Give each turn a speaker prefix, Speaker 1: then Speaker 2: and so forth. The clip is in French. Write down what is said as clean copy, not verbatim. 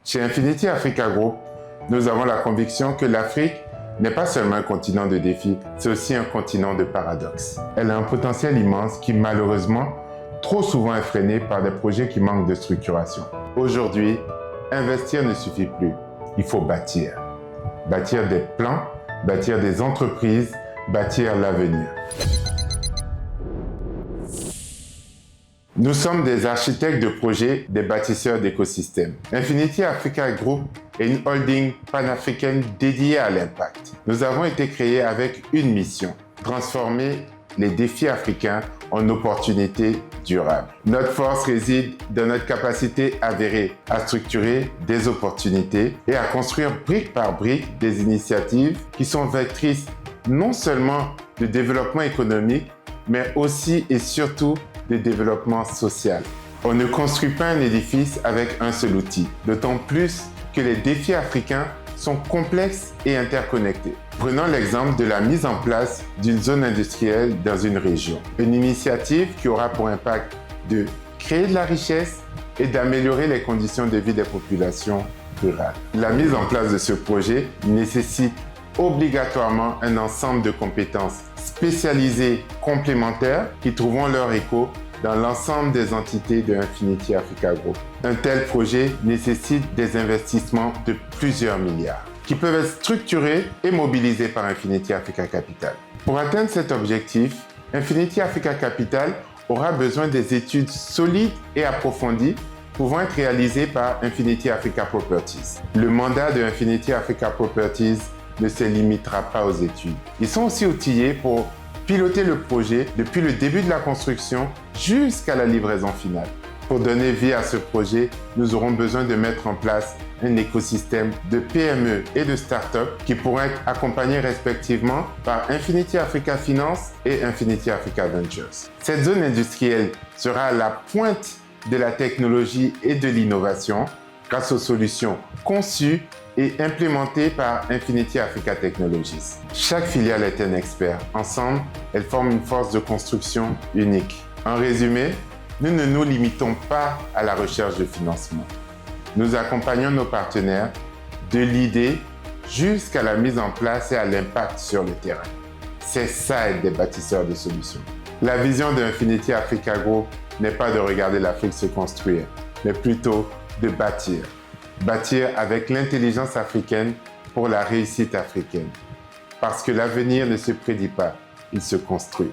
Speaker 1: Chez Infinity Africa Group, nous avons la conviction que l'Afrique n'est pas seulement un continent de défis, c'est aussi un continent de paradoxes. Elle a un potentiel immense qui malheureusement, trop souvent est freiné par des projets qui manquent de structuration. Aujourd'hui, investir ne suffit plus, il faut bâtir. Bâtir des plans, bâtir des entreprises, bâtir l'avenir. Nous sommes des architectes de projets, des bâtisseurs d'écosystèmes. Infinity Africa Group est une holding panafricaine dédiée à l'impact. Nous avons été créés avec une mission, transformer les défis africains en opportunités durables. Notre force réside dans notre capacité avérée à structurer des opportunités et à construire brique par brique des initiatives qui sont vectrices non seulement de développement économique, mais aussi et surtout de développement social. On ne construit pas un édifice avec un seul outil, d'autant plus que les défis africains sont complexes et interconnectés. Prenons l'exemple de la mise en place d'une zone industrielle dans une région. Une initiative qui aura pour impact de créer de la richesse et d'améliorer les conditions de vie des populations rurales. La mise en place de ce projet nécessite obligatoirement un ensemble de compétences spécialisées complémentaires qui trouveront leur écho dans l'ensemble des entités de Infinity Africa Group. Un tel projet nécessite des investissements de plusieurs milliards qui peuvent être structurés et mobilisés par Infinity Africa Capital. Pour atteindre cet objectif, Infinity Africa Capital aura besoin des études solides et approfondies pouvant être réalisées par Infinity Africa Properties. Le mandat de Infinity Africa Properties ne se limitera pas aux études. Ils sont aussi outillés pour piloter le projet depuis le début de la construction jusqu'à la livraison finale. Pour donner vie à ce projet, nous aurons besoin de mettre en place un écosystème de PME et de start-up qui pourront être accompagnés respectivement par Infinity Africa Finance et Infinity Africa Ventures. Cette zone industrielle sera à la pointe de la technologie et de l'innovation grâce aux solutions conçues et implémentées par Infinity Africa Technologies. Chaque filiale est un expert. Ensemble, elles forment une force de construction unique. En résumé, nous ne nous limitons pas à la recherche de financement. Nous accompagnons nos partenaires de l'idée jusqu'à la mise en place et à l'impact sur le terrain. C'est ça être des bâtisseurs de solutions. La vision de Infinity Africa Group n'est pas de regarder l'Afrique se construire, mais plutôt de bâtir. Bâtir avec l'intelligence africaine pour la réussite africaine. Parce que l'avenir ne se prédit pas, il se construit.